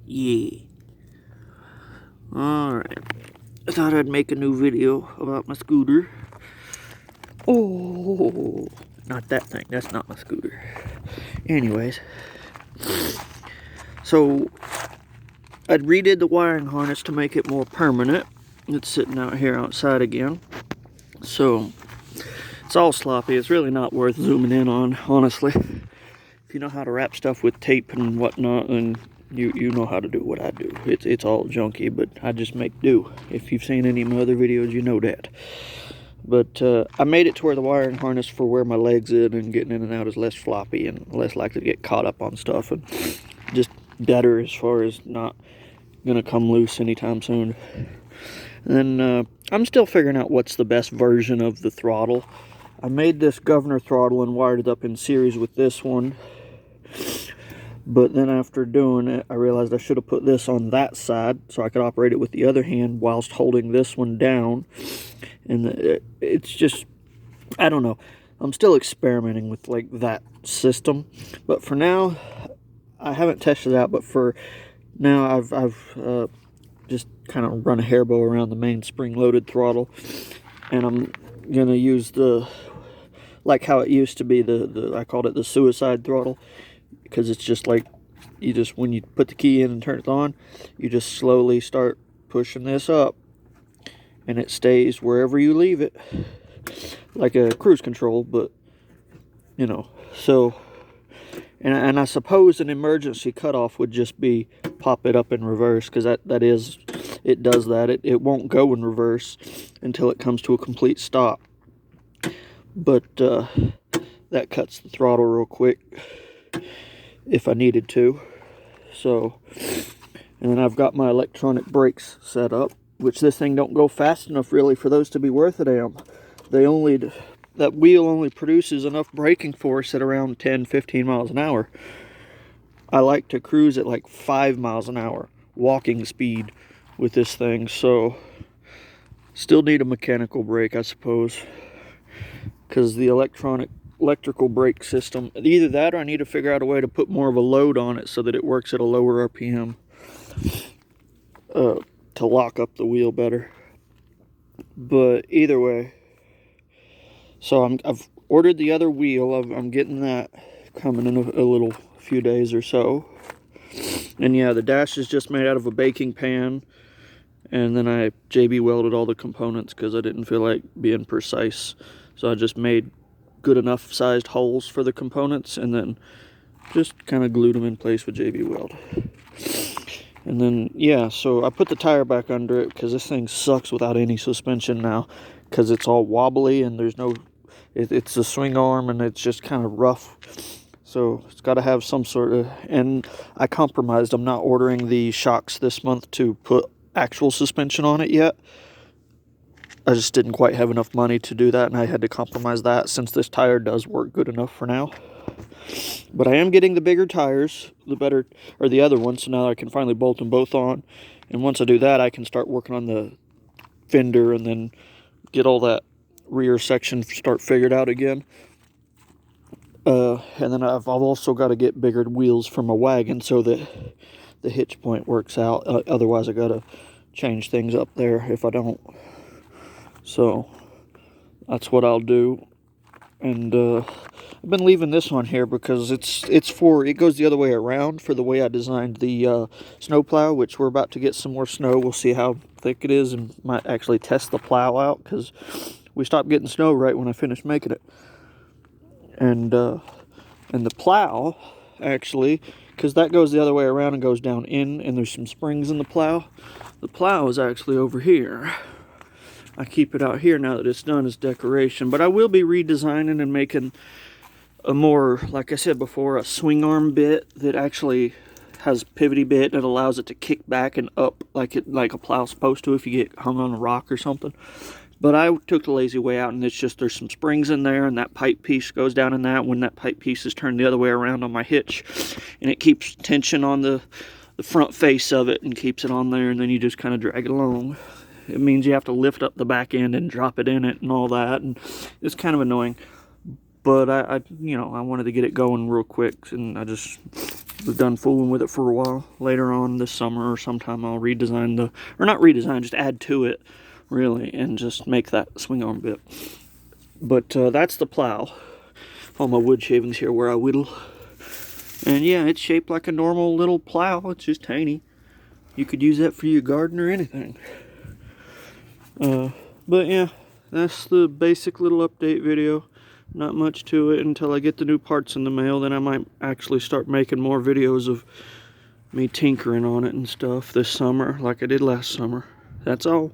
Yeah. Alright. I thought I'd make a new video about my scooter. Oh, not that thing. That's not my scooter. Anyways. So, I'd redid the wiring harness to make it more permanent. It's sitting out here outside again. So, it's all sloppy. It's really not worth zooming in on, honestly. If you know how to wrap stuff with tape and whatnot, then you know how to do what I do. It's all junky, but I just make do. If you've seen any of my other videos, you know that. But I made it to where the wiring harness for where my leg's in and getting in and out is less floppy and less likely to get caught up on stuff, and just better as far as not gonna come loose anytime soon. And then I'm still figuring out what's the best version of the throttle. I made this governor throttle and wired it up in series with this one. But then after doing it, I realized I should have put this on that side so I could operate it with the other hand whilst holding this one down. And it's just, I don't know. I'm still experimenting with like that system. But for now, I haven't tested it out. But for now, I've just kind of run a hair bow around the main spring-loaded throttle. And I'm going to use like how it used to be, I called it the suicide throttle. Because it's just like, when you put the key in and turn it on, you just slowly start pushing this up. And it stays wherever you leave it. Like a cruise control, but, you know. So, and I suppose an emergency cutoff would just be pop it up in reverse. Because it does that. It won't go in reverse until it comes to a complete stop. But that cuts the throttle real quick if I needed to. So, and then I've got my electronic brakes set up, which this thing don't go fast enough really for those to be worth a damn. That wheel only produces enough braking force at around 10-15 miles an hour. I like to cruise at like 5 miles an hour walking speed with this thing, so still need a mechanical brake, I suppose, because the electrical brake system, either that or I need to figure out a way to put more of a load on it so that it works at a lower RPM to lock up the wheel better. But either way, so I've ordered the other wheel. I'm getting that coming in a few days or so. And yeah, the dash is just made out of a baking pan, and then I JB welded all the components because I didn't feel like being precise, so I just made good enough sized holes for the components and then just kind of glued them in place with JB Weld. And then yeah, so I put the tire back under it because this thing sucks without any suspension now, because it's all wobbly and there's no, it's a swing arm and it's just kind of rough, so it's got to have some sort of, and I compromised. I'm not ordering the shocks this month to put actual suspension on it yet. I just didn't quite have enough money to do that, and I had to compromise that since this tire does work good enough for now. But I am getting the bigger tires, the other ones, so now I can finally bolt them both on. And once I do that, I can start working on the fender and then get all that rear section figured out again. And then I've also got to get bigger wheels for my wagon so that the hitch point works out. Otherwise, I got to change things up there if I don't. So that's what I'll do. And I've been leaving this one here because it goes the other way around for the way I designed the snow plow, which we're about to get some more snow. We'll see how thick it is and might actually test the plow out, because we stopped getting snow right when I finished making it. And the plow, actually, because that goes the other way around and goes down in, and there's some springs in the plow. The plow is actually over here. I keep it out here now that it's done as decoration, but I will be redesigning and making a more, like I said before, a swing arm bit that actually has a pivoty bit and allows it to kick back and up like a plow's supposed to if you get hung on a rock or something. But I took the lazy way out, and it's just there's some springs in there, and that pipe piece goes down in that when that pipe piece is turned the other way around on my hitch, and it keeps tension on the front face of it and keeps it on there, and then you just kind of drag it along. It means you have to lift up the back end and drop it in it and all that, and it's kind of annoying. But I wanted to get it going real quick, and I just We've done fooling with it for a while. Later on this summer or sometime I'll redesign the, or not redesign, just add to it, really, and just make that swing arm bit. But that's the plow. All my wood shavings here where I whittle. And yeah, it's shaped like a normal little plow. It's just tiny. You could use that for your garden or anything. But yeah, that's the basic little update video. Not much to it until I get the new parts in the mail. Then I might actually start making more videos of me tinkering on it and stuff this summer like I did last summer. That's all.